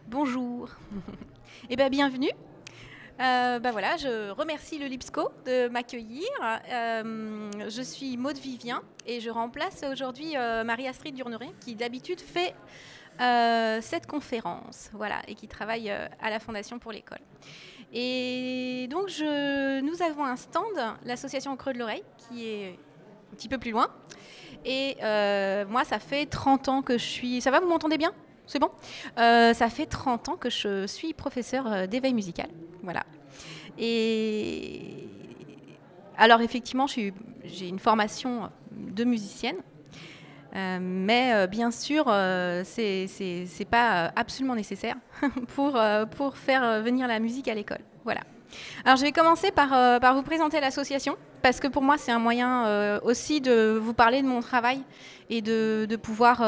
Bonjour. Eh bien, bienvenue. Voilà, je remercie le LIPSCO de m'accueillir. Je suis Maude Vivien et je remplace aujourd'hui Marie-Astrid Durnerin qui d'habitude fait cette conférence, voilà, et qui travaille à la Fondation pour l'école. Et donc nous avons un stand, l'association Au Creux de l'Oreille, qui est un petit peu plus loin. Et moi, ça fait 30 ans que je suis... Ça va, vous m'entendez bien? C'est bon. Ça fait 30 ans que je suis professeure d'éveil musical. Voilà. Et alors, effectivement, j'ai une formation de musicienne. Mais bien sûr, c'est pas absolument nécessaire pour faire venir la musique à l'école. Voilà. Alors, je vais commencer par vous présenter l'association, parce que pour moi, c'est un moyen aussi de vous parler de mon travail et de pouvoir,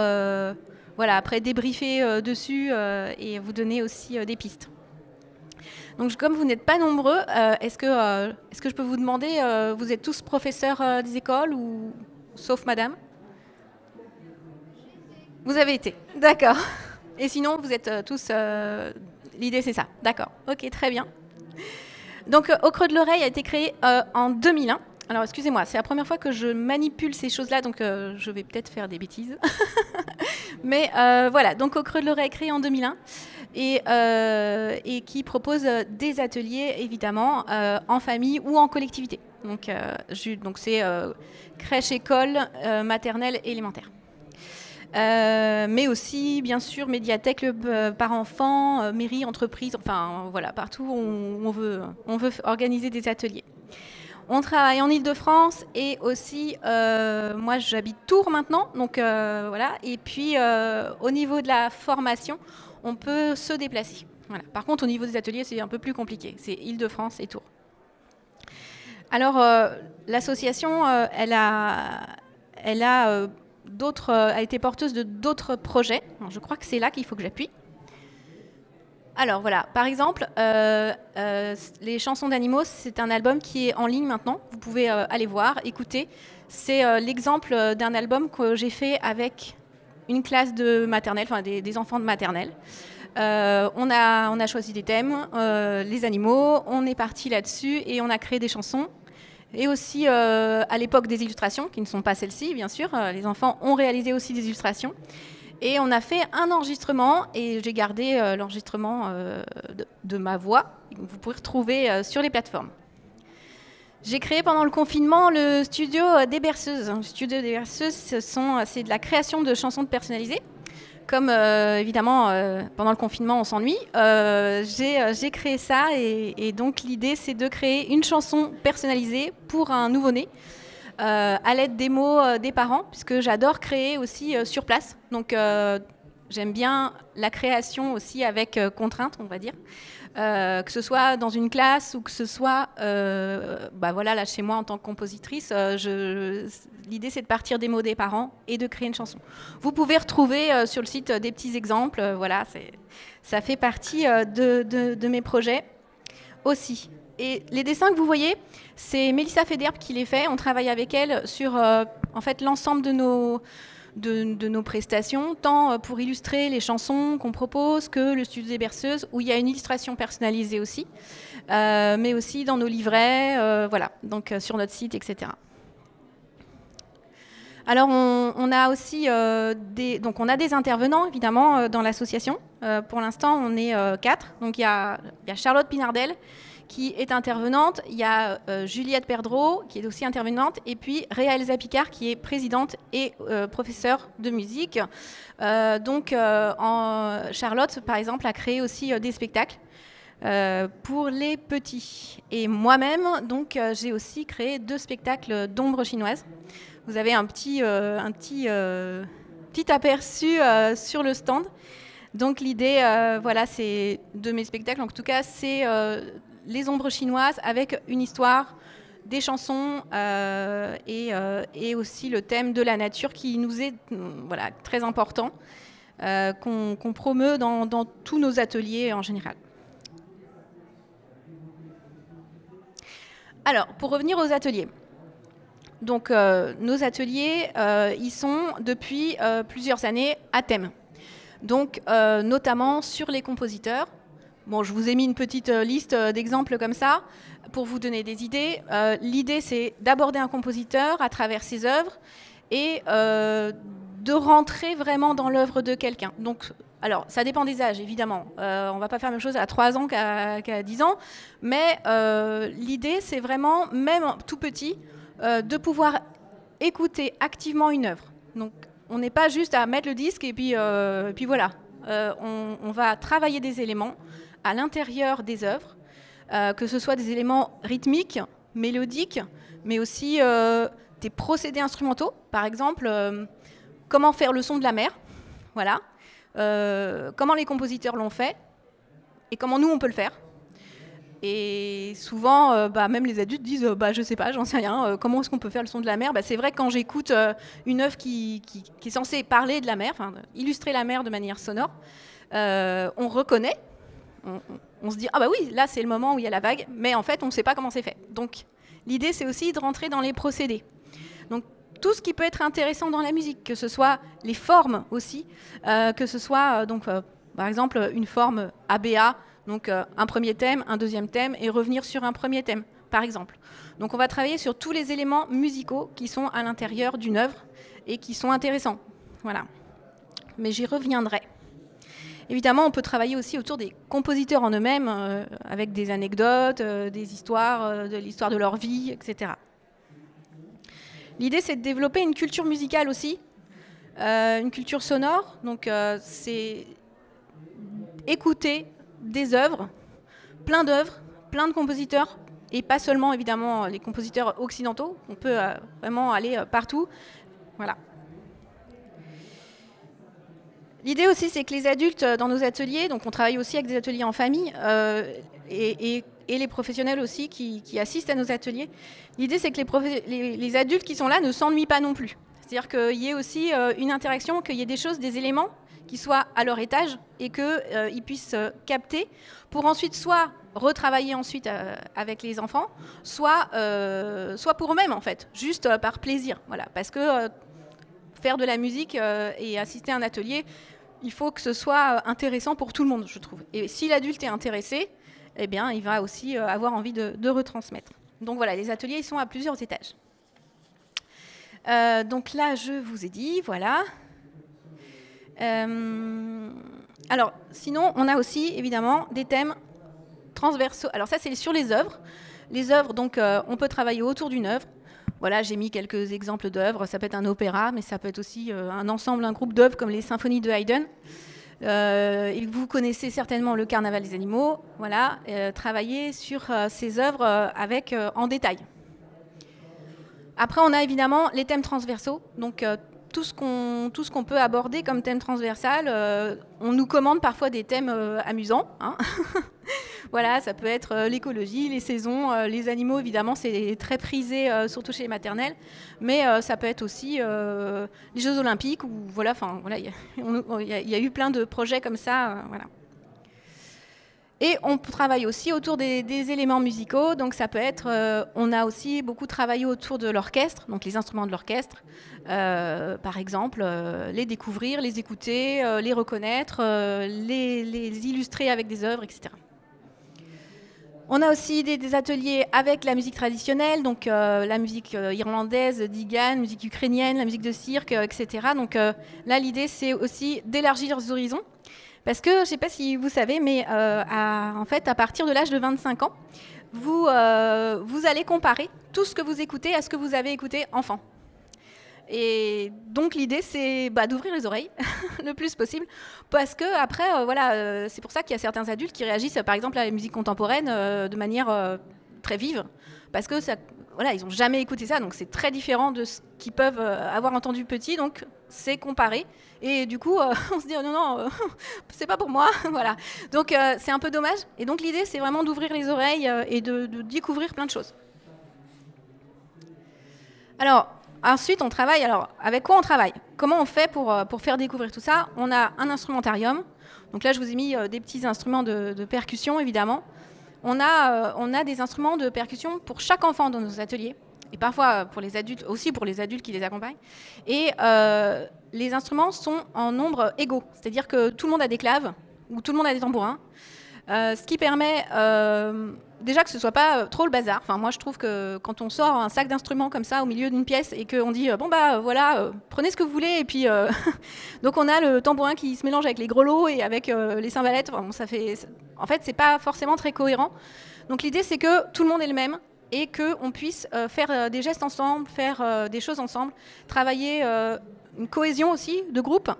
voilà, après débriefer dessus et vous donner aussi des pistes. Donc, comme vous n'êtes pas nombreux, est-ce que je peux vous demander, vous êtes tous professeurs des écoles ou sauf madame? Vous avez été, d'accord. Et sinon, vous êtes tous... L'idée, c'est ça. D'accord. Ok, très bien. Donc, Au Creux de l'Oreille a été créé en 2001. Alors, excusez-moi, c'est la première fois que je manipule ces choses-là, donc je vais peut-être faire des bêtises. Mais voilà, donc Au Creux de l'Oreille créé en 2001 et qui propose des ateliers, évidemment, en famille ou en collectivité. Donc, c'est crèche, école, maternelle, élémentaire. Mais aussi, bien sûr, médiathèque par enfant, mairie, entreprise, enfin voilà, partout où on veut organiser des ateliers. On travaille en Ile-de-France et aussi, moi j'habite Tours maintenant, donc voilà. Et puis au niveau de la formation, on peut se déplacer. Voilà. Par contre, au niveau des ateliers, c'est un peu plus compliqué. C'est Ile-de-France et Tours. Alors, l'association, elle a été porteuse de d'autres projets. Alors, je crois que c'est là qu'il faut que j'appuie. Alors voilà, par exemple, les chansons d'animaux, c'est un album qui est en ligne maintenant. Vous pouvez aller voir, écouter. C'est l'exemple d'un album que j'ai fait avec une classe de maternelle, enfin des enfants de maternelle. On a choisi des thèmes, les animaux, on est parti là-dessus et on a créé des chansons. Et aussi, à l'époque, des illustrations, qui ne sont pas celles-ci, bien sûr. Les enfants ont réalisé aussi des illustrations. Et on a fait un enregistrement, et j'ai gardé l'enregistrement de ma voix, que vous pouvez retrouver sur les plateformes. J'ai créé pendant le confinement le studio des berceuses. Le studio des berceuses, c'est de la création de chansons personnalisées. Comme évidemment pendant le confinement on s'ennuie, j'ai créé ça et donc l'idée c'est de créer une chanson personnalisée pour un nouveau-né à l'aide des mots des parents, puisque j'adore créer aussi sur place. Donc j'aime bien la création aussi avec contrainte, on va dire. Que ce soit dans une classe ou que ce soit voilà, là chez moi en tant que compositrice, l'idée c'est de partir des mots des parents et de créer une chanson. Vous pouvez retrouver sur le site des petits exemples, voilà, ça fait partie de mes projets aussi. Et les dessins que vous voyez, c'est Mélissa Federbe qui les fait. On travaille avec elle sur en fait l'ensemble de nos prestations, tant pour illustrer les chansons qu'on propose que le studio des berceuses, où il y a une illustration personnalisée aussi, mais aussi dans nos livrets, voilà, donc sur notre site, etc. Alors on a aussi on a des intervenants évidemment dans l'association. Pour l'instant, on est 4. Donc il y a Charlotte Pinardel qui est intervenante, il y a Juliette Perdreau qui est aussi intervenante, et puis Réa Elsa Picard qui est présidente et professeure de musique. Charlotte, par exemple, a créé aussi des spectacles pour les petits. Et moi-même, donc, j'ai aussi créé 2 spectacles d'ombre chinoise. Vous avez un petit aperçu sur le stand. Donc l'idée, voilà, c'est de mes spectacles. En tout cas, c'est les ombres chinoises avec une histoire, des chansons et aussi le thème de la nature qui nous est voilà, très important, qu'on promeut dans tous nos ateliers en général. Alors, pour revenir aux ateliers. Donc, nos ateliers, ils sont depuis plusieurs années à thème. Donc, notamment sur les compositeurs. Bon, je vous ai mis une petite liste d'exemples comme ça pour vous donner des idées. L'idée, c'est d'aborder un compositeur à travers ses œuvres et de rentrer vraiment dans l'œuvre de quelqu'un. Donc, alors, ça dépend des âges, évidemment. On ne va pas faire la même chose à 3 ans qu'à 10 ans. Mais l'idée, c'est vraiment, même tout petit, de pouvoir écouter activement une œuvre. Donc, on n'est pas juste à mettre le disque et puis voilà. On va travailler des éléments à l'intérieur des œuvres, que ce soit des éléments rythmiques, mélodiques, mais aussi des procédés instrumentaux. Par exemple, comment faire le son de la mer, voilà. Comment les compositeurs l'ont fait et comment nous on peut le faire. Et souvent, même les adultes disent je sais pas, j'en sais rien, comment est-ce qu'on peut faire le son de la mer. C'est vrai que quand j'écoute une œuvre qui est censée parler de la mer, illustrer la mer de manière sonore, on reconnaît, on se dit ah bah oui, là c'est le moment où il y a la vague, mais en fait on ne sait pas comment c'est fait. Donc l'idée c'est aussi de rentrer dans les procédés. Donc tout ce qui peut être intéressant dans la musique, que ce soit les formes aussi, que ce soit par exemple une forme ABA, donc un premier thème, un deuxième thème, et revenir sur un premier thème, par exemple. Donc on va travailler sur tous les éléments musicaux qui sont à l'intérieur d'une œuvre et qui sont intéressants. Voilà. Mais j'y reviendrai. Évidemment, on peut travailler aussi autour des compositeurs en eux-mêmes, avec des anecdotes, des histoires, de l'histoire de leur vie, etc. L'idée, c'est de développer une culture musicale aussi, une culture sonore. Donc, c'est écouter des œuvres, plein de compositeurs, et pas seulement, évidemment, les compositeurs occidentaux. On peut vraiment aller partout. Voilà. L'idée aussi, c'est que les adultes dans nos ateliers, donc on travaille aussi avec des ateliers en famille, et les professionnels aussi qui assistent à nos ateliers, l'idée, c'est que les adultes qui sont là ne s'ennuient pas non plus. C'est-à-dire qu'il y ait aussi une interaction, qu'il y ait des choses, des éléments qui soient à leur étage et qu'ils puissent capter pour ensuite soit retravailler ensuite avec les enfants, soit pour eux-mêmes, en fait, juste par plaisir. Voilà, parce que faire de la musique et assister à un atelier, il faut que ce soit intéressant pour tout le monde, je trouve. Et si l'adulte est intéressé, eh bien, il va aussi avoir envie de retransmettre. Donc voilà, les ateliers, ils sont à plusieurs étages. Donc là, je vous ai dit, voilà. Alors, sinon, on a aussi, évidemment, des thèmes transversaux. Alors ça, c'est sur les œuvres. Les œuvres, donc, on peut travailler autour d'une œuvre. Voilà, j'ai mis quelques exemples d'œuvres. Ça peut être un opéra, mais ça peut être aussi un ensemble, un groupe d'œuvres comme les symphonies de Haydn. Vous connaissez certainement le Carnaval des animaux. Voilà, travailler sur ces œuvres en détail. Après, on a évidemment les thèmes transversaux. Donc, tout ce qu'on peut aborder comme thème transversal, on nous commande parfois des thèmes amusants. Hein. Voilà, ça peut être l'écologie, les saisons, les animaux, évidemment, c'est très prisé, surtout chez les maternelles. Mais ça peut être aussi les Jeux Olympiques. Ou, voilà, il y a eu plein de projets comme ça. Voilà. Et on travaille aussi autour des éléments musicaux. Donc ça peut être, on a aussi beaucoup travaillé autour de l'orchestre, donc les instruments de l'orchestre. Par exemple, les découvrir, les écouter, les reconnaître, les illustrer avec des œuvres, etc. On a aussi des ateliers avec la musique traditionnelle, donc la musique irlandaise, d'Igan, musique ukrainienne, la musique de cirque, etc. Donc là, l'idée, c'est aussi d'élargir leurs horizons. Parce que, je ne sais pas si vous savez, mais en fait, à partir de l'âge de 25 ans, vous allez comparer tout ce que vous écoutez à ce que vous avez écouté enfant. Et donc l'idée, c'est d'ouvrir les oreilles le plus possible, parce que après, voilà, c'est pour ça qu'il y a certains adultes qui réagissent, par exemple, à la musique contemporaine de manière très vive, parce que ça, voilà, ils n'ont jamais écouté ça, donc c'est très différent de ce qu'ils peuvent avoir entendu petit, donc c'est comparé. Et du coup, on se dit, oh, non, c'est pas pour moi. Voilà. Donc, c'est un peu dommage. Et donc, l'idée, c'est vraiment d'ouvrir les oreilles et de découvrir plein de choses. Alors, ensuite, on travaille. Alors, avec quoi on travaille? Comment on fait pour faire découvrir tout ça? On a un instrumentarium. Donc là, je vous ai mis des petits instruments de percussion, évidemment. On a des instruments de percussion pour chaque enfant dans nos ateliers. et parfois pour les adultes, aussi pour les adultes qui les accompagnent. Et les instruments sont en nombre égaux, c'est-à-dire que tout le monde a des claves ou tout le monde a des tambourins, ce qui permet déjà que ce soit pas trop le bazar. Enfin, moi, je trouve que quand on sort un sac d'instruments comme ça au milieu d'une pièce et qu'on dit bon bah voilà, prenez ce que vous voulez, et puis donc on a le tambourin qui se mélange avec les grelots et avec les cymbalettes. Enfin, bon, en fait, c'est pas forcément très cohérent. Donc l'idée, c'est que tout le monde est le même et qu'on puisse faire des gestes ensemble, faire des choses ensemble, travailler une cohésion aussi de groupe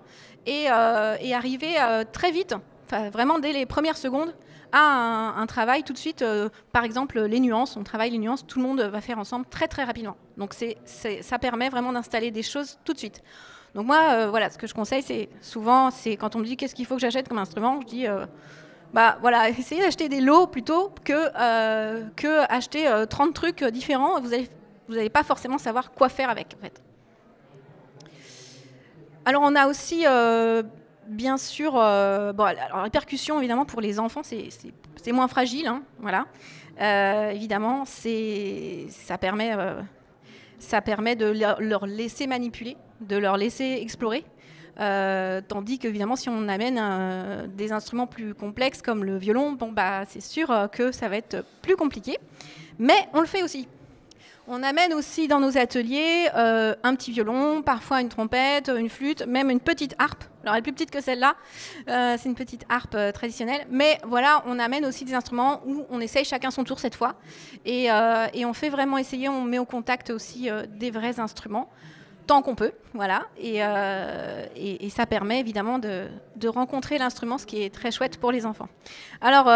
et arriver très vite, enfin, vraiment dès les premières secondes, à un travail tout de suite. Par exemple, les nuances, on travaille les nuances, tout le monde va faire ensemble très très rapidement. Donc ça permet vraiment d'installer des choses tout de suite. Donc moi, voilà, ce que je conseille, c'est souvent, c'est quand on me dit qu'est-ce qu'il faut que j'achète comme instrument, je dis bah voilà, essayez d'acheter des lots plutôt que acheter 30 trucs différents. Vous n'allez pas forcément savoir quoi faire avec, en fait. Alors on a aussi, bien sûr, bon, alors, les percussions, évidemment, pour les enfants, c'est moins fragile, hein, voilà. Évidemment, ça permet de leur laisser manipuler, de leur laisser explorer. Tandis qu'évidemment, si on amène des instruments plus complexes comme le violon, bon, bah, c'est sûr que ça va être plus compliqué. Mais on le fait aussi. On amène aussi dans nos ateliers un petit violon, parfois une trompette, une flûte, même une petite harpe. Alors elle est plus petite que celle-là, c'est une petite harpe traditionnelle. Mais voilà, on amène aussi des instruments où on essaye chacun son tour cette fois. Et on fait vraiment essayer, on met au contact aussi des vrais instruments, tant qu'on peut. Voilà. Et ça permet évidemment de rencontrer l'instrument, ce qui est très chouette pour les enfants. Alors,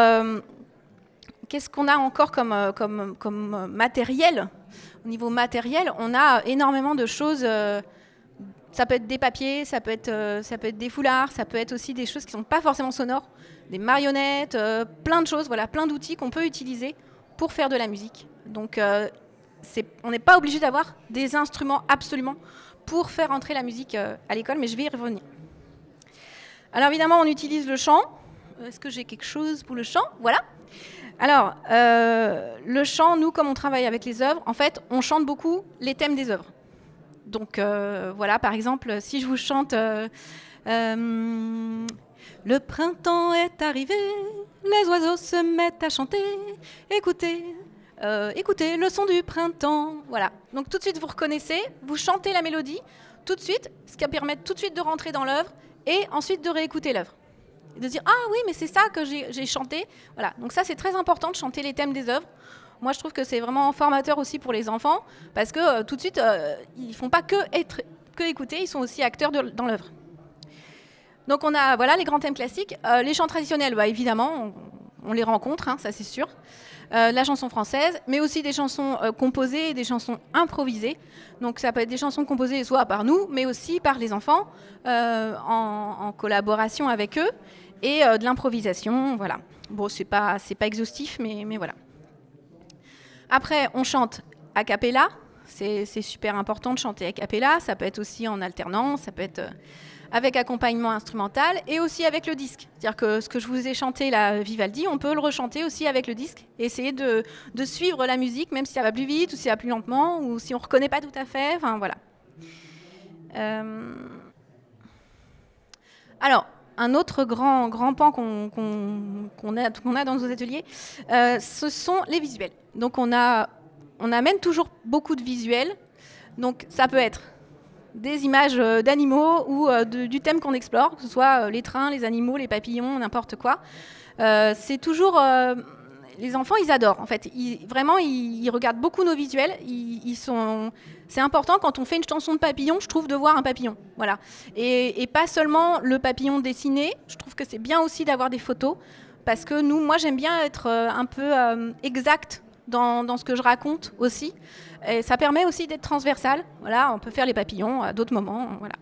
qu'est-ce qu'on a encore comme matériel ? Au niveau matériel, on a énormément de choses. Ça peut être des papiers, ça peut être des foulards, ça peut être aussi des choses qui ne sont pas forcément sonores, des marionnettes, plein de choses, voilà, plein d'outils qu'on peut utiliser pour faire de la musique. Donc, on n'est pas obligé d'avoir des instruments absolument pour faire entrer la musique à l'école, mais je vais y revenir. Alors évidemment, on utilise le chant. Est-ce que j'ai quelque chose pour le chant ? Voilà. Alors, le chant, nous, comme on travaille avec les œuvres, en fait, on chante beaucoup les thèmes des œuvres. Donc, voilà, par exemple, si je vous chante le printemps est arrivé, les oiseaux se mettent à chanter, écoutez, écoutez le son du printemps. Voilà, donc tout de suite, vous reconnaissez, vous chantez la mélodie, tout de suite, ce qui permet tout de suite de rentrer dans l'œuvre et ensuite de réécouter l'œuvre. De dire ah oui, mais c'est ça que j'ai chanté. Voilà, donc ça c'est très important de chanter les thèmes des œuvres. Moi je trouve que c'est vraiment formateur aussi pour les enfants parce que tout de suite ils font pas que écouter, ils sont aussi acteurs dans l'œuvre. Donc on a voilà les grands thèmes classiques, les chants traditionnels, bah, évidemment on les rencontre, hein, ça c'est sûr. La chanson française, mais aussi des chansons composées et des chansons improvisées. Donc ça peut être des chansons composées soit par nous, mais aussi par les enfants en collaboration avec eux. Et de l'improvisation, voilà. Bon, c'est pas exhaustif, mais voilà. Après, on chante a cappella. C'est super important de chanter a cappella. Ça peut être aussi en alternance, ça peut être avec accompagnement instrumental et aussi avec le disque. C'est-à-dire que ce que je vous ai chanté, la Vivaldi, on peut le rechanter aussi avec le disque. Et essayer de suivre la musique, même si ça va plus vite ou si ça va plus lentement ou si on ne reconnaît pas tout à fait. Enfin, voilà. Alors, un autre grand pan qu'on a dans nos ateliers, ce sont les visuels. Donc on amène toujours beaucoup de visuels. Donc ça peut être des images d'animaux ou du thème qu'on explore, que ce soit les trains, les animaux, les papillons, n'importe quoi. C'est toujours... les enfants, ils adorent, en fait. Vraiment, ils regardent beaucoup nos visuels. C'est important, quand on fait une chanson de papillon, je trouve, de voir un papillon. Voilà. Et pas seulement le papillon dessiné. Je trouve que c'est bien aussi d'avoir des photos. Parce que moi, j'aime bien être un peu exact dans ce que je raconte aussi. Et ça permet aussi d'être transversal. Voilà, on peut faire les papillons à d'autres moments. Voilà.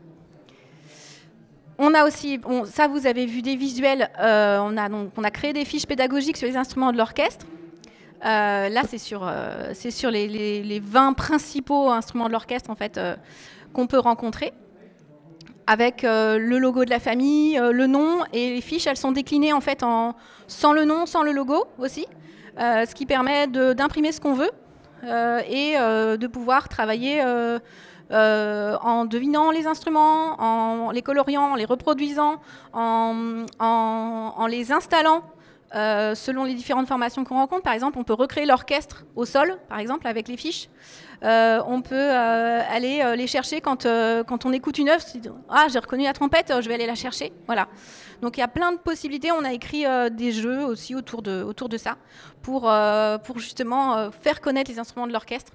On a aussi, ça vous avez vu des visuels, on a créé des fiches pédagogiques sur les instruments de l'orchestre. Là, c'est sur les 20 principaux instruments de l'orchestre en fait, qu'on peut rencontrer, avec le logo de la famille, le nom, et les fiches, elles sont déclinées en fait sans le nom, sans le logo aussi, ce qui permet d'imprimer ce qu'on veut. et de pouvoir travailler en devinant les instruments, en les coloriant, en les reproduisant, en les installant selon les différentes formations qu'on rencontre. Par exemple, on peut recréer l'orchestre au sol, par exemple, avec les fiches. On peut aller les chercher quand on écoute une œuvre. Ah, j'ai reconnu la trompette, je vais aller la chercher. Voilà. Donc il y a plein de possibilités. On a écrit des jeux aussi autour de ça pour justement faire connaître les instruments de l'orchestre.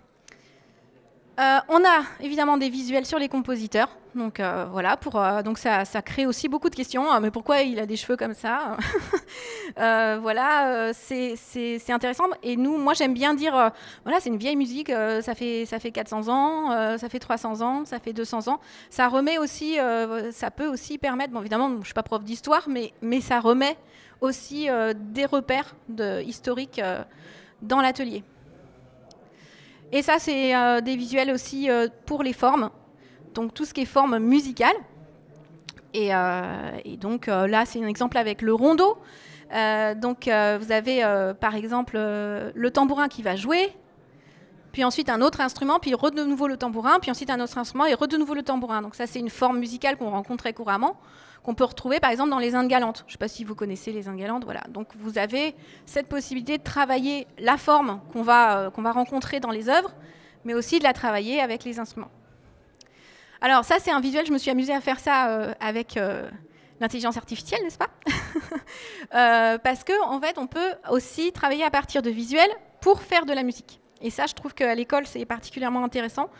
On a évidemment des visuels sur les compositeurs, donc voilà, donc ça crée aussi beaucoup de questions. Mais pourquoi il a des cheveux comme ça? Voilà, c'est intéressant. Et moi j'aime bien dire, voilà, c'est une vieille musique, ça fait 400 ans, ça fait 300 ans, ça fait 200 ans. Ça remet aussi, ça peut aussi permettre, bon évidemment, je suis pas prof d'histoire, mais ça remet aussi des repères historiques dans l'atelier. Et ça, c'est des visuels aussi pour les formes, donc tout ce qui est forme musicale. Et donc là, c'est un exemple avec le rondeau. Donc vous avez par exemple le tambourin qui va jouer, puis ensuite un autre instrument, puis de nouveau le tambourin, puis ensuite un autre instrument et de nouveau le tambourin. Donc ça, c'est une forme musicale qu'on rencontre très couramment, qu'on peut retrouver par exemple dans les Indes galantes. Je ne sais pas si vous connaissez les Indes galantes, voilà. Donc vous avez cette possibilité de travailler la forme qu'on va rencontrer dans les œuvres, mais aussi de la travailler avec les instruments. Alors ça, c'est un visuel, je me suis amusée à faire ça avec l'intelligence artificielle, n'est-ce pas? Parce qu'en fait, on peut aussi travailler à partir de visuels pour faire de la musique. Et ça, je trouve qu'à l'école, c'est particulièrement intéressant.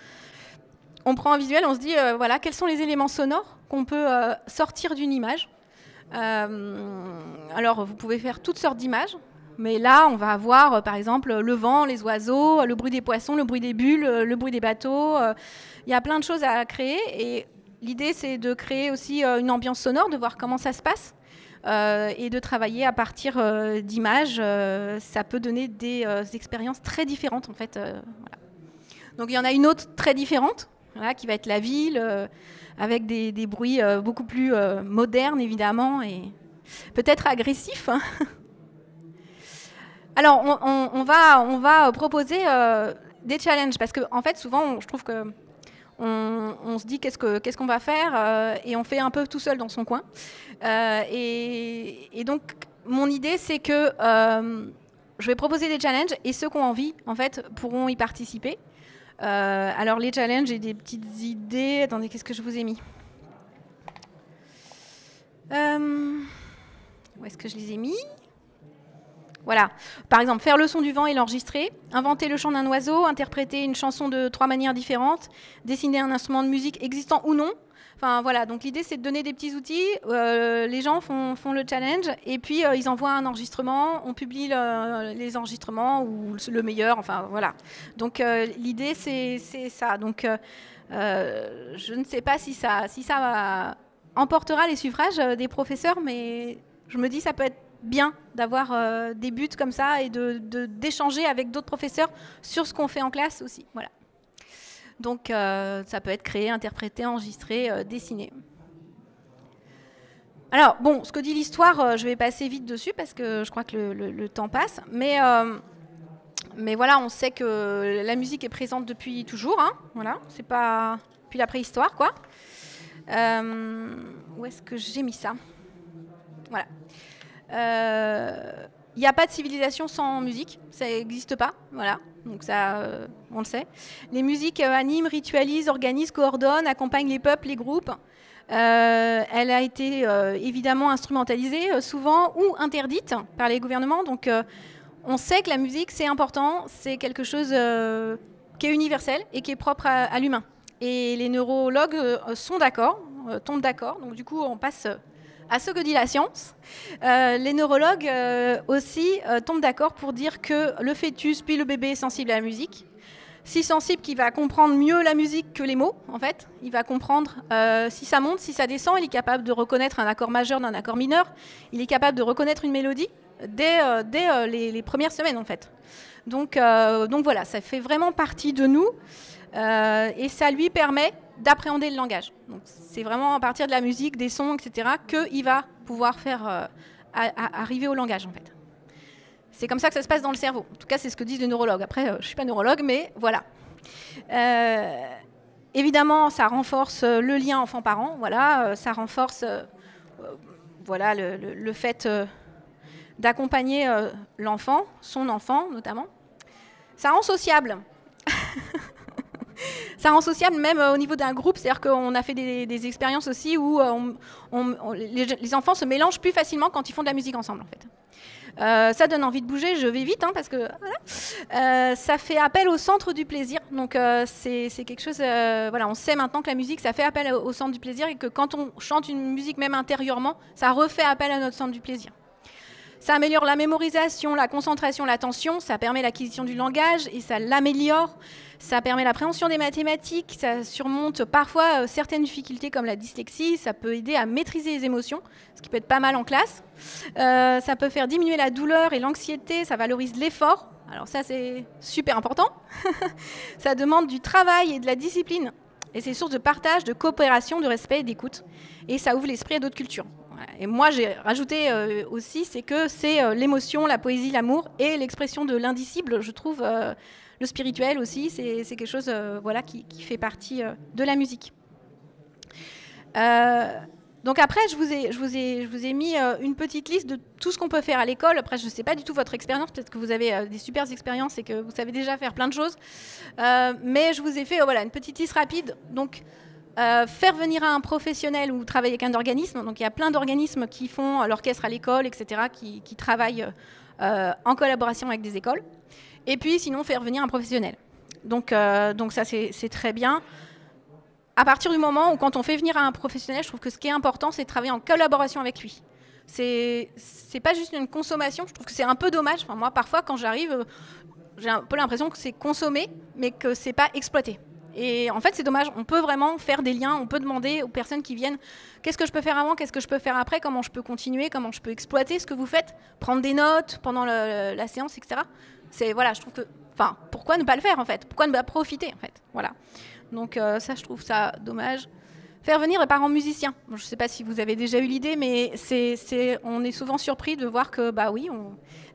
On prend un visuel, on se dit, voilà, quels sont les éléments sonores qu'on peut sortir d'une image. Alors, vous pouvez faire toutes sortes d'images, mais là, on va avoir, par exemple, le vent, les oiseaux, le bruit des poissons, le bruit des bulles, le bruit des bateaux. Il y a plein de choses à créer. Et l'idée, c'est de créer aussi une ambiance sonore, de voir comment ça se passe. Et de travailler à partir d'images. Ça peut donner des expériences très différentes, en fait. Voilà. Donc, il y en a une autre très différente, voilà, qui va être la ville, avec des bruits beaucoup plus modernes, évidemment, et peut-être agressifs. Hein. Alors, on va proposer des challenges, parce qu'en fait, souvent, je trouve que on se dit qu'est-ce qu'on va faire et on fait un peu tout seul dans son coin. Et donc, mon idée, c'est que je vais proposer des challenges et ceux qui ont envie, en fait, pourront y participer. Alors, les challenges, j'ai des petites idées. Attendez, qu'est-ce que je vous ai mis? Où est-ce que je les ai mis? Voilà. Par exemple, faire le son du vent et l'enregistrer, inventer le chant d'un oiseau, interpréter une chanson de 3 manières différentes, dessiner un instrument de musique existant ou non. Enfin, voilà. Donc, l'idée, c'est de donner des petits outils. Les gens font le challenge et puis ils envoient un enregistrement. On publie les enregistrements ou le meilleur. Enfin, voilà. Donc, l'idée, c'est ça. Donc, je ne sais pas si ça emportera les suffrages des professeurs, mais je me dis ça peut être bien d'avoir des buts comme ça et d'échanger avec d'autres professeurs sur ce qu'on fait en classe aussi. Voilà. Donc, ça peut être créé, interprété, enregistré, dessiné. Alors, bon, ce que dit l'histoire, je vais passer vite dessus parce que je crois que le temps passe. Mais voilà, on sait que la musique est présente depuis toujours. Hein, voilà, c'est pas depuis la préhistoire, quoi. Où est-ce que j'ai mis ça? Voilà. Il n'y a pas de civilisation sans musique, ça n'existe pas, voilà, donc ça, on le sait. Les musiques animent, ritualisent, organisent, coordonnent, accompagnent les peuples, les groupes. Elle a été évidemment instrumentalisée souvent ou interdite par les gouvernements, donc on sait que la musique c'est important, c'est quelque chose qui est universel et qui est propre à l'humain. Et les neurologues sont d'accord, tombent d'accord, donc du coup on passe à ce que dit la science. Les neurologues aussi tombent d'accord pour dire que le fœtus puis le bébé est sensible à la musique. Si sensible qu'il va comprendre mieux la musique que les mots, en fait. Il va comprendre si ça monte, si ça descend. Il est capable de reconnaître un accord majeur d'un accord mineur. Il est capable de reconnaître une mélodie dès les premières semaines, en fait. Donc voilà, ça fait vraiment partie de nous. Et ça lui permet d'appréhender le langage. C'est vraiment à partir de la musique, des sons, etc., qu'il va pouvoir faire arriver au langage, en fait. C'est comme ça que ça se passe dans le cerveau. En tout cas, c'est ce que disent les neurologues. Après, je ne suis pas neurologue, mais voilà. Évidemment, ça renforce le lien enfant-parent. Voilà, ça renforce voilà, le fait d'accompagner l'enfant, son enfant notamment. Ça rend sociable. Ça rend sociable même au niveau d'un groupe, c'est-à-dire qu'on a fait des expériences aussi où les enfants se mélangent plus facilement quand ils font de la musique ensemble en fait. Ça donne envie de bouger, je vais vite parce que voilà. Ça fait appel au centre du plaisir, donc c'est quelque chose, voilà, on sait maintenant que la musique ça fait appel au centre du plaisir et que quand on chante une musique même intérieurement, ça refait appel à notre centre du plaisir. Ça améliore la mémorisation, la concentration, l'attention, ça permet l'acquisition du langage et ça l'améliore. Ça permet l'appréhension des mathématiques, ça surmonte parfois certaines difficultés comme la dyslexie, ça peut aider à maîtriser les émotions, ce qui peut être pas mal en classe. Ça peut faire diminuer la douleur et l'anxiété, ça valorise l'effort. Alors ça c'est super important. Ça demande du travail et de la discipline. Et c'est source de partage, de coopération, de respect et d'écoute. Et ça ouvre l'esprit à d'autres cultures. Et moi, j'ai rajouté aussi, c'est que c'est l'émotion, la poésie, l'amour et l'expression de l'indicible, je trouve, le spirituel aussi, c'est quelque chose voilà, qui fait partie de la musique. Donc après, je vous ai mis une petite liste de tout ce qu'on peut faire à l'école. Après, je ne sais pas du tout votre expérience, peut-être que vous avez des super expériences et que vous savez déjà faire plein de choses. Mais je vous ai fait voilà, une petite liste rapide. Donc, faire venir un professionnel ou travailler avec un organisme. Donc il y a plein d'organismes qui font l'orchestre à l'école, etc., qui travaillent en collaboration avec des écoles. Et puis sinon, faire venir un professionnel. Donc ça, c'est très bien. À partir du moment où quand on fait venir un professionnel, je trouve que ce qui est important, c'est de travailler en collaboration avec lui. C'est pas juste une consommation, je trouve que c'est un peu dommage. Enfin, moi, parfois, quand j'arrive, j'ai un peu l'impression que c'est consommé, mais que c'est pas exploité. Et en fait, c'est dommage. On peut vraiment faire des liens. On peut demander aux personnes qui viennent qu'est-ce que je peux faire avant, qu'est-ce que je peux faire après, comment je peux continuer, comment je peux exploiter ce que vous faites, prendre des notes pendant la séance, etc. C'est voilà, je trouve que, enfin, pourquoi ne pas le faire en fait? Pourquoi ne pas profiter en fait? Voilà. Donc ça, je trouve ça dommage. Faire venir les parents musiciens. Bon, je ne sais pas si vous avez déjà eu l'idée, mais on est souvent surpris de voir que bah oui,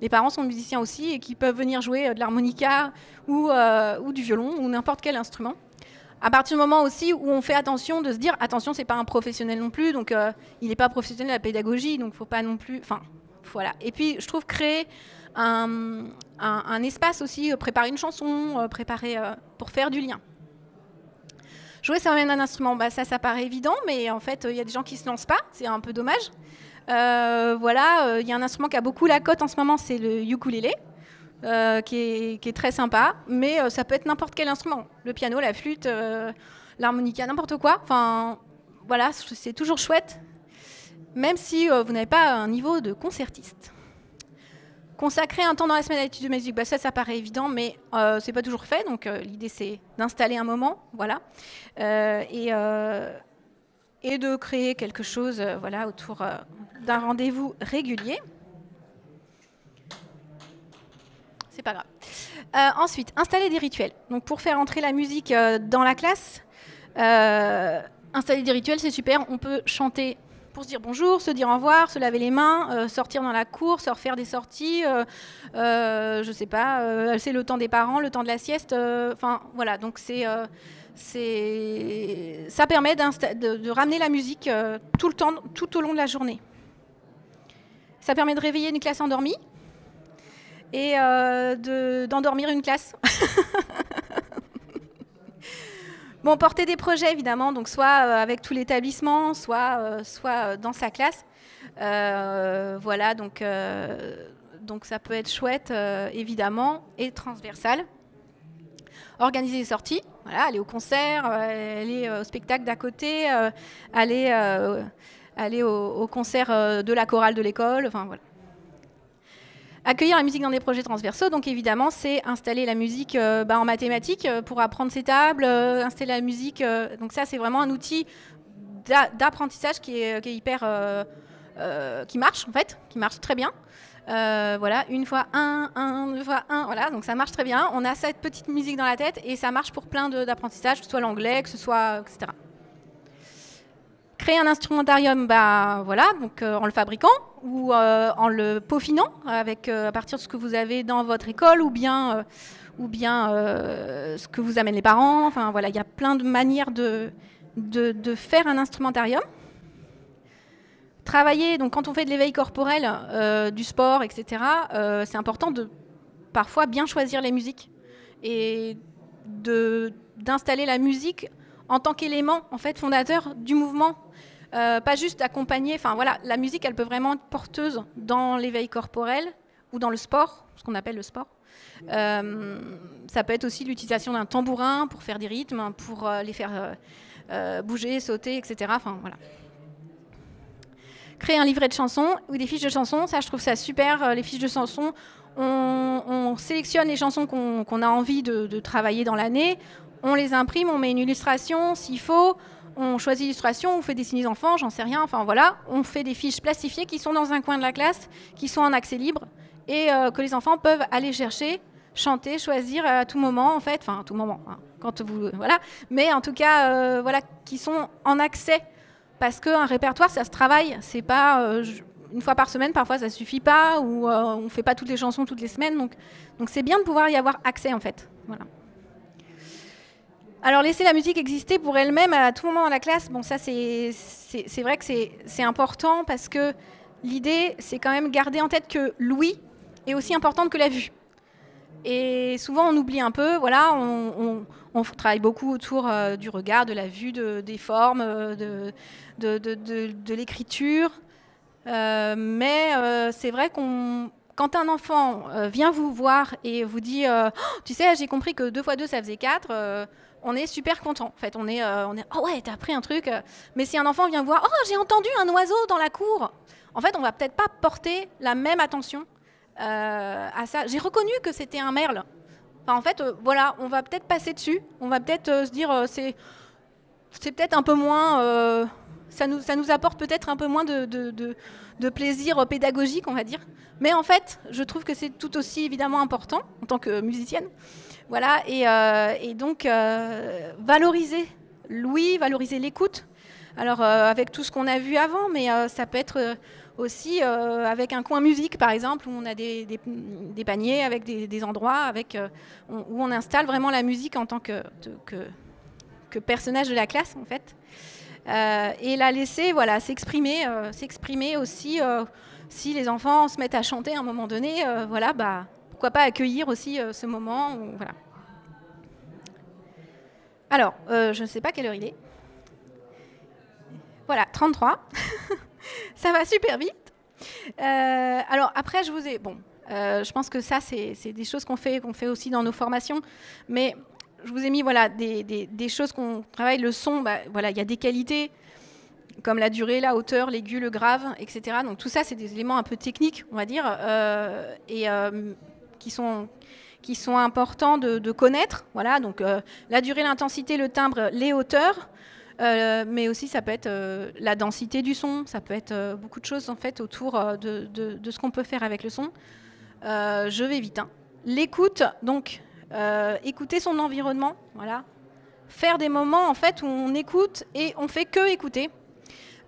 les parents sont musiciens aussi et qu'ils peuvent venir jouer de l'harmonica ou du violon ou n'importe quel instrument. À partir du moment aussi où on fait attention de se dire attention, c'est pas un professionnel non plus, donc il n'est pas professionnel de la pédagogie, donc faut pas non plus. Enfin, voilà. Et puis je trouve créer un espace aussi, préparer une chanson, pour faire du lien. Jouer sur un instrument, bah, ça paraît évident, mais en fait, il y a des gens qui ne se lancent pas, c'est un peu dommage. Voilà, y a un instrument qui a beaucoup la cote en ce moment, c'est le ukulélé. Qui est très sympa, mais ça peut être n'importe quel instrument. Le piano, la flûte, l'harmonica, n'importe quoi. Enfin, voilà, c'est toujours chouette, même si vous n'avez pas un niveau de concertiste. Consacrer un temps dans la semaine à l'étude de musique, bah ça paraît évident, mais c'est pas toujours fait. Donc l'idée, c'est d'installer un moment, voilà, et de créer quelque chose, voilà, autour d'un rendez-vous régulier. C'est pas grave. Ensuite, installer des rituels. Donc, pour faire entrer la musique dans la classe, installer des rituels, c'est super. On peut chanter pour se dire bonjour, se dire au revoir, se laver les mains, sortir dans la cour, se refaire des sorties. Je sais pas, c'est le temps des parents, le temps de la sieste. Enfin, voilà. Donc, ça permet de ramener la musique tout le temps, tout au long de la journée. Ça permet de réveiller une classe endormie. Et d'endormir une classe. Bon, porter des projets, évidemment, donc soit avec tout l'établissement, soit dans sa classe. Voilà, donc ça peut être chouette, évidemment, et transversal. Organiser des sorties, voilà, aller au concert, aller au spectacle d'à côté, aller au concert de la chorale de l'école, enfin voilà. Accueillir la musique dans des projets transversaux, donc évidemment, c'est installer la musique en mathématiques pour apprendre ses tables, installer la musique. Donc ça, c'est vraiment un outil d'apprentissage qui est hyper, qui marche en fait, qui marche très bien. Voilà, une fois un, deux fois un, voilà, donc ça marche très bien. On a cette petite musique dans la tête et ça marche pour plein d'apprentissages, que ce soit l'anglais, que ce soit, etc. Créer un instrumentarium, bah, voilà, donc, en le fabriquant ou en le peaufinant avec, à partir de ce que vous avez dans votre école ou bien ce que vous amènent les parents. Enfin, voilà, il y a plein de manières de faire un instrumentarium. Travailler, donc quand on fait de l'éveil corporel, du sport, etc., c'est important de parfois bien choisir les musiques et d'installer la musique en tant qu'élément en fait fondateur du mouvement, pas juste accompagner. Enfin voilà, la musique, elle peut vraiment être porteuse dans l'éveil corporel ou dans le sport, ce qu'on appelle le sport. Ça peut être aussi l'utilisation d'un tambourin pour faire des rythmes, pour les faire bouger, sauter, etc. Enfin voilà. Créer un livret de chansons ou des fiches de chansons, ça je trouve ça super. Les fiches de chansons, on sélectionne les chansons qu'on a envie de travailler dans l'année, on les imprime, on met une illustration s'il faut, on choisit l'illustration, on fait dessiner les enfants, j'en sais rien, enfin voilà, on fait des fiches plastifiées qui sont dans un coin de la classe, qui sont en accès libre et que les enfants peuvent aller chercher, chanter, choisir à tout moment en fait, enfin à tout moment, hein, quand vous, voilà, mais en tout cas, voilà, qui sont en accès. Parce qu'un répertoire, ça se travaille. C'est pas une fois par semaine, parfois ça suffit pas, ou on fait pas toutes les chansons toutes les semaines. Donc c'est bien de pouvoir y avoir accès en fait. Voilà. Alors laisser la musique exister pour elle-même à tout moment dans la classe, bon ça c'est vrai que c'est important parce que l'idée c'est quand même garder en tête que l'ouïe est aussi importante que la vue. Et souvent, on oublie un peu, voilà, on travaille beaucoup autour du regard, de la vue, des formes, de l'écriture. Mais c'est vrai quand un enfant vient vous voir et vous dit oh, tu sais, j'ai compris que 2 x 2, ça faisait 4 », on est super content. En fait, on est oh ouais, t'as appris un truc. Mais si un enfant vient voir, oh, j'ai entendu un oiseau dans la cour, en fait, on va peut-être pas porter la même attention à ça. J'ai reconnu que c'était un merle. Enfin, en fait, voilà, on va peut-être passer dessus. On va peut-être se dire, c'est peut-être un peu moins... ça nous apporte peut-être un peu moins de plaisir pédagogique, on va dire. Mais en fait, je trouve que c'est tout aussi évidemment important en tant que musicienne. Voilà, et donc valoriser l'ouïe, valoriser l'écoute. Alors avec tout ce qu'on a vu avant, mais ça peut être aussi avec un coin musique par exemple, où on a des paniers avec des endroits où on installe vraiment la musique en tant que personnage de la classe en fait. Et la laisser voilà, s'exprimer aussi si les enfants se mettent à chanter à un moment donné, voilà, bah, pourquoi pas accueillir aussi ce moment. Voilà. Alors, je ne sais pas quelle heure il est. Voilà, 33. Ça va super vite. Alors après, je vous ai... Bon, je pense que ça, c'est des choses qu'on fait aussi dans nos formations. Mais je vous ai mis voilà, des choses qu'on travaille. Le son, bah, voilà, il y a des qualités comme la durée, la hauteur, l'aigu, le grave, etc. Donc tout ça, c'est des éléments un peu techniques, on va dire, et qui sont importants de connaître. Voilà, donc la durée, l'intensité, le timbre, les hauteurs. Mais aussi ça peut être la densité du son, ça peut être beaucoup de choses en fait autour de ce qu'on peut faire avec le son. Je vais vite. Hein. L'écoute, donc écouter son environnement, voilà. Faire des moments en fait où on écoute et on fait que écouter.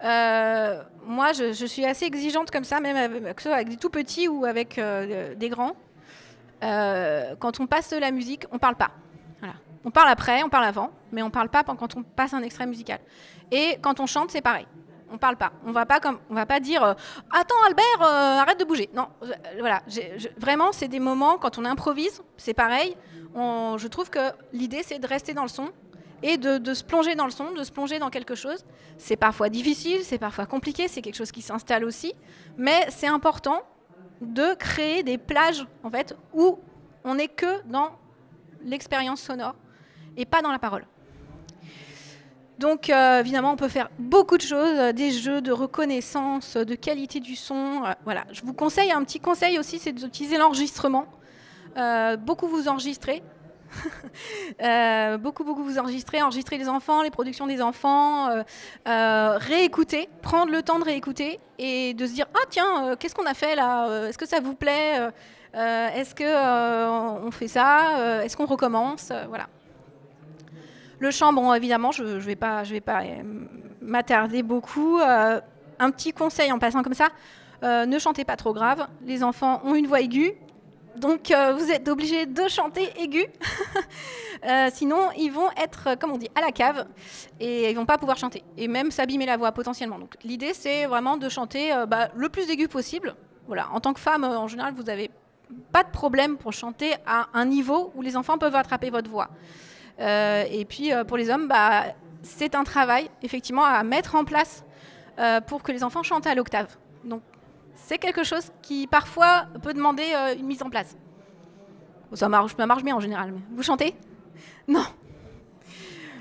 Moi, je suis assez exigeante comme ça, même avec des tout petits ou avec des grands. Quand on passe de la musique, on parle pas. Voilà. On parle après, on parle avant, mais on parle pas quand on passe un extrait musical. Et quand on chante, c'est pareil. On parle pas. On va pas dire attends Albert, arrête de bouger. Non, voilà. Vraiment, c'est des moments quand on improvise, c'est pareil. Je trouve que l'idée, c'est de rester dans le son et de se plonger dans le son, de se plonger dans quelque chose. C'est parfois difficile, c'est parfois compliqué, c'est quelque chose qui s'installe aussi, mais c'est important de créer des plages en fait où on n'est que dans l'expérience sonore et pas dans la parole. Donc évidemment, on peut faire beaucoup de choses, des jeux de reconnaissance, de qualité du son. Voilà. Je vous conseille, un petit conseil aussi, c'est d'utiliser l'enregistrement. Beaucoup vous enregistrez. Beaucoup vous enregistrer les enfants, les productions des enfants, réécouter, prendre le temps de réécouter et de se dire ah tiens, qu'est-ce qu'on a fait là, est-ce que ça vous plaît, est-ce que on fait ça, est-ce qu'on recommence, voilà. Le chant, bon évidemment je vais pas m'attarder beaucoup. Un petit conseil en passant comme ça, ne chantez pas trop grave. Les enfants ont une voix aiguë, donc vous êtes obligés de chanter aigu. Sinon, ils vont être, comme on dit, à la cave et ils vont pas pouvoir chanter. Et même s'abîmer la voix potentiellement. Donc l'idée, c'est vraiment de chanter le plus aigu possible. Voilà. En tant que femme, en général, vous n'avez pas de problème pour chanter à un niveau où les enfants peuvent attraper votre voix. Et puis pour les hommes, c'est un travail effectivement à mettre en place pour que les enfants chantent à l'octave. Donc c'est quelque chose qui parfois peut demander une mise en place. Ça marche bien en général. Mais vous chantez ? Non.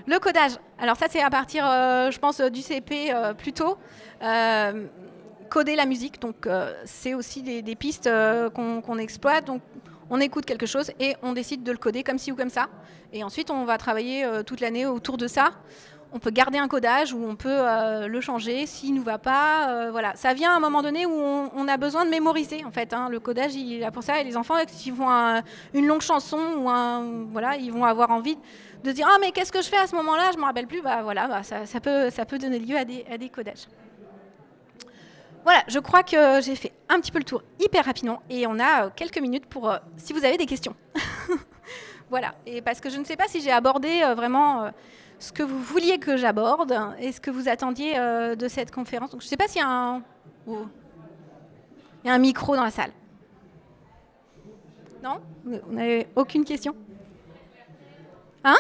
Le codage. Alors ça c'est à partir, je pense, du CP plutôt. Coder la musique, donc c'est aussi des pistes qu'on exploite. Donc on écoute quelque chose et on décide de le coder comme ci ou comme ça. Et ensuite on va travailler toute l'année autour de ça. On peut garder un codage ou on peut le changer s'il ne nous va pas. Voilà. Ça vient à un moment donné où on a besoin de mémoriser. En fait, Le codage, il est là pour ça. Et les enfants, s'ils vont une longue chanson ou voilà, ils vont avoir envie de se dire « Ah, mais qu'est-ce que je fais à ce moment-là ? Je ne me rappelle plus. » Ça peut donner lieu à des codages. Voilà, je crois que j'ai fait un petit peu le tour hyper rapidement. Et on a quelques minutes pour si vous avez des questions. Voilà. Et parce que je ne sais pas si j'ai abordé vraiment... ce que vous vouliez que j'aborde et ce que vous attendiez de cette conférence. Donc, je ne sais pas s'il y a un micro dans la salle. Non ? Vous n'avez aucune question ? Hein ?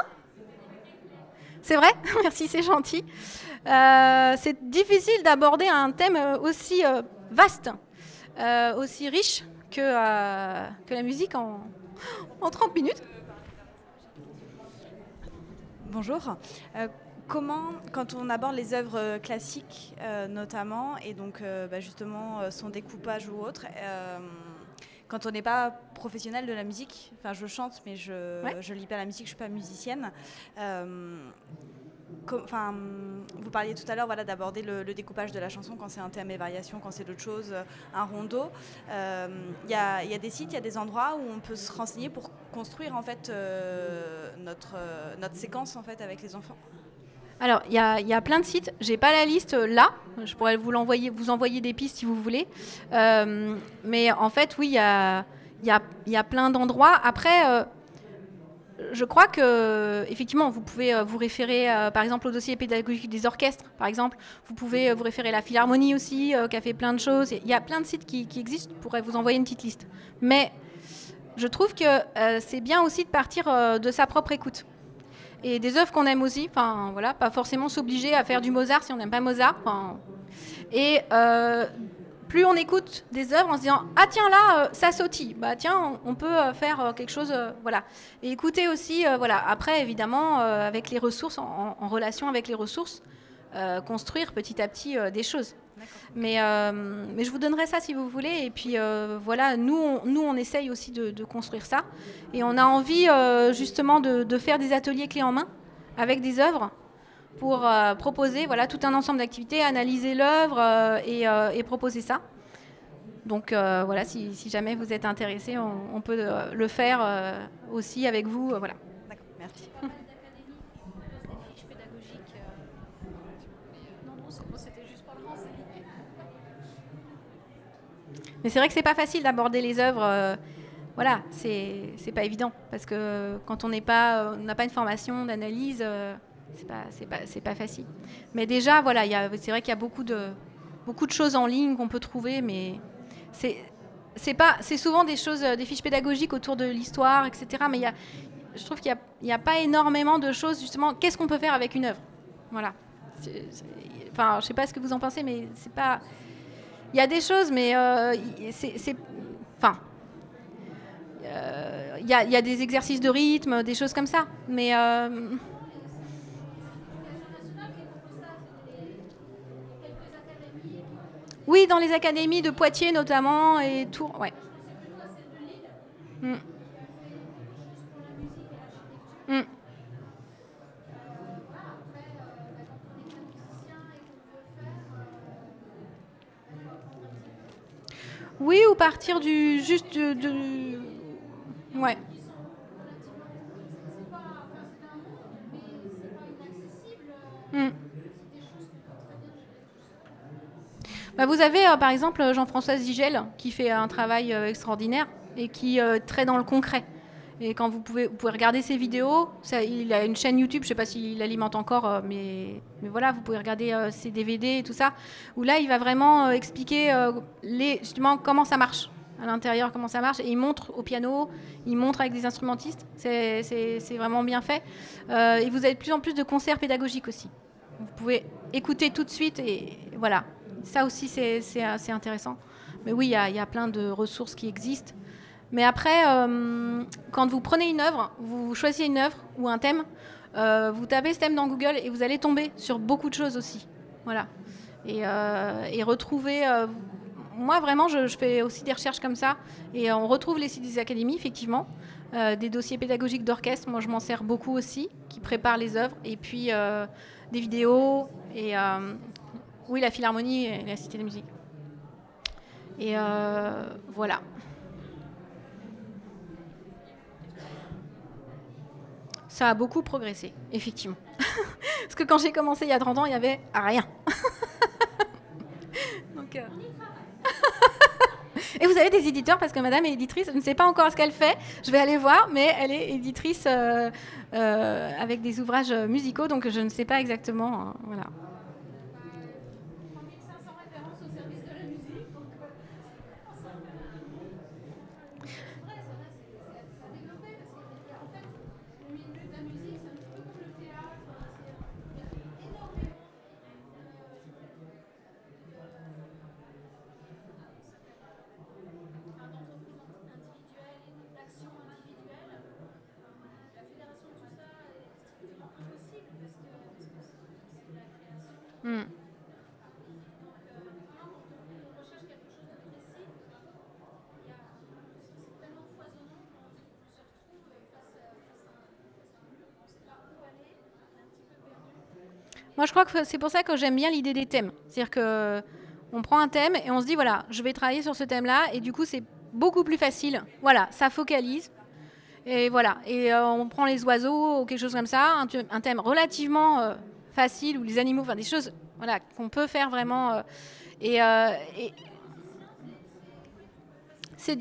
C'est vrai ? Merci, c'est gentil. C'est difficile d'aborder un thème aussi vaste, aussi riche que la musique en 30 minutes. Bonjour. Comment, quand on aborde les œuvres classiques notamment, et donc justement son découpage ou autre, quand on n'est pas professionnel de la musique, enfin je chante mais je lis pas la musique, je suis pas musicienne. Vous parliez tout à l'heure d'aborder le découpage de la chanson quand c'est un thème et variation, quand c'est d'autres choses, un rondeau. Il y a des sites, il y a des endroits où on peut se renseigner pour construire en fait notre séquence en fait avec les enfants. Alors, il y a plein de sites. J'ai pas la liste là. Je pourrais vous envoyer des pistes si vous voulez. Mais en fait, oui, il y a plein d'endroits. Après, je crois que effectivement, vous pouvez vous référer, par exemple, au dossier pédagogique des orchestres, par exemple. Vous pouvez vous référer à la Philharmonie aussi, qui a fait plein de choses. Il y a plein de sites qui existent. Je pourrais vous envoyer une petite liste. Mais je trouve que c'est bien aussi de partir de sa propre écoute. Et des œuvres qu'on aime aussi, pas forcément s'obliger à faire du Mozart si on n'aime pas Mozart. Et plus on écoute des œuvres en se disant « Ah tiens, là, ça sautille. Tiens, on peut faire quelque chose. » Voilà. Et écouter aussi, après, évidemment, avec les ressources, en relation avec les ressources, construire petit à petit des choses. Mais je vous donnerai ça si vous voulez. Et puis nous on essaye aussi de construire ça. Et on a envie justement de faire des ateliers clés en main avec des œuvres pour proposer tout un ensemble d'activités, analyser l'œuvre et proposer ça. Donc si jamais vous êtes intéressé, on peut le faire aussi avec vous. Voilà. D'accord, merci. Mais c'est vrai que c'est pas facile d'aborder les œuvres. C'est pas évident parce que quand on n'a pas une formation d'analyse, c'est pas facile. Mais déjà, c'est vrai qu'il y a beaucoup de choses en ligne qu'on peut trouver, mais c'est souvent des choses, des fiches pédagogiques autour de l'histoire, etc. Mais je trouve qu'il n'y a pas énormément de choses justement. Qu'est-ce qu'on peut faire avec une œuvre ? Voilà. Je sais pas ce que vous en pensez, mais c'est pas. Il y a des choses, mais il y a des exercices de rythme, des choses comme ça. Mais oui, dans les académies de Poitiers notamment et Tours, ouais. Mm. Mm. Oui, ou partir du juste ouais. Mm. Bah, vous avez par exemple Jean-François Zigel qui fait un travail extraordinaire et qui est très dans le concret. Et quand vous pouvez regarder ses vidéos, il a une chaîne YouTube, je ne sais pas s'il alimente encore, mais voilà, vous pouvez regarder ses DVD et tout ça, où là, il va vraiment expliquer justement comment ça marche à l'intérieur, comment ça marche, et il montre au piano, il montre avec des instrumentistes, c'est vraiment bien fait. Et vous avez de plus en plus de concerts pédagogiques aussi. Vous pouvez écouter tout de suite, et voilà. Ça aussi, c'est assez intéressant. Mais oui, il y a plein de ressources qui existent. Mais après, quand vous prenez une œuvre, vous choisissez une œuvre ou un thème, vous tapez ce thème dans Google et vous allez tomber sur beaucoup de choses aussi. Voilà. Et retrouver... moi, vraiment, je fais aussi des recherches comme ça. Et on retrouve les sites des académies, effectivement. Des dossiers pédagogiques d'orchestre, moi, je m'en sers beaucoup aussi, qui préparent les œuvres. Et puis, des vidéos. Et oui, la Philharmonie et la Cité de la musique. Et voilà. Ça a beaucoup progressé, effectivement. Parce que quand j'ai commencé il y a 30 ans, il n'y avait rien. Donc, et vous avez des éditeurs, parce que madame est éditrice, je ne sais pas encore ce qu'elle fait, je vais aller voir, mais elle est éditrice avec des ouvrages musicaux, donc je ne sais pas exactement. Voilà. Moi, je crois que c'est pour ça que j'aime bien l'idée des thèmes. C'est-à-dire qu'on prend un thème et on se dit, voilà, je vais travailler sur ce thème-là, et du coup, c'est beaucoup plus facile. Voilà, ça focalise. Et voilà, et on prend les oiseaux ou quelque chose comme ça, un thème relativement facile, ou les animaux, enfin des choses voilà, qu'on peut faire vraiment. Et c'est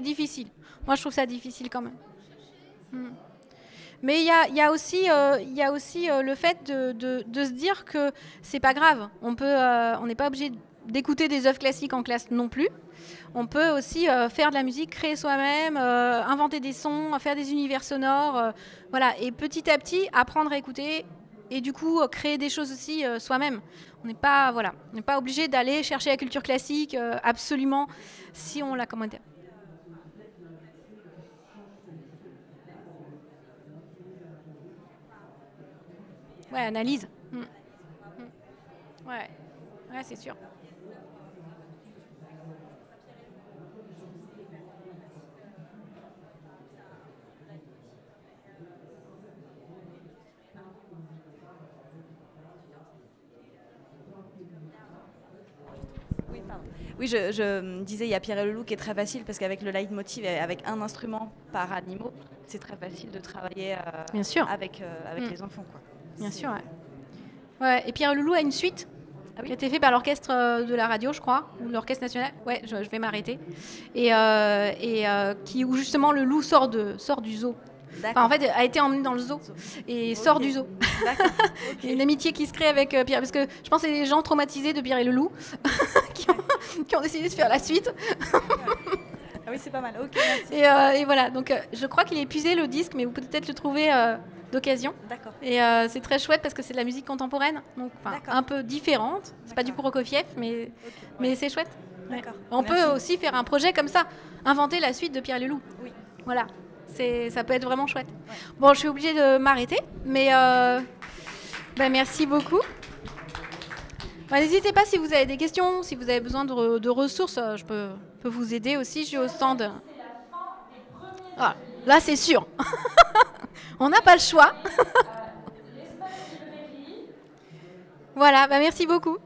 difficile. Moi, je trouve ça difficile quand même. Mais il y a aussi le fait de se dire que c'est pas grave. On n'est pas obligé d'écouter des œuvres classiques en classe non plus. On peut aussi faire de la musique, créer soi-même, inventer des sons, faire des univers sonores, voilà. Et petit à petit, apprendre à écouter et du coup créer des choses aussi soi-même. On n'est pas obligé d'aller chercher la culture classique absolument si on la commande. Ouais, analyse. Ouais, c'est sûr. Oui, je disais, il y a Pierre et le Loup qui est très facile parce qu'avec le leitmotiv et avec un instrument par animaux, c'est très facile de travailler Bien sûr. avec les enfants, quoi. Bien sûr, ouais. Et Pierre et le Loup a une suite qui a été faite par l'orchestre de la radio, je crois, ou l'orchestre national. Ouais, je vais m'arrêter. Où justement le loup sort du zoo. Enfin, en fait, a été emmené dans le zoo et sort du zoo. Il y a une amitié qui se crée avec Pierre, parce que je pense que c'est les gens traumatisés de Pierre et le Loup qui ont décidé de faire la suite. Ah oui, c'est pas mal. Ok, merci. Et voilà, donc je crois qu'il est épuisé le disque, mais vous pouvez peut-être le trouver d'occasion. D'accord. Et c'est très chouette parce que c'est de la musique contemporaine, donc un peu différente. C'est pas du Prokofiev, mais c'est chouette. D'accord. On peut aussi faire un projet comme ça, inventer la suite de Pierre et le Loup. Oui. Voilà. Ça peut être vraiment chouette. Ouais. Bon, je suis obligée de m'arrêter, mais merci beaucoup. N'hésitez pas si vous avez des questions, si vous avez besoin de ressources, je peux vous aider aussi. Je suis au stand. Ah, là, c'est sûr. On n'a pas le choix. Voilà, merci beaucoup.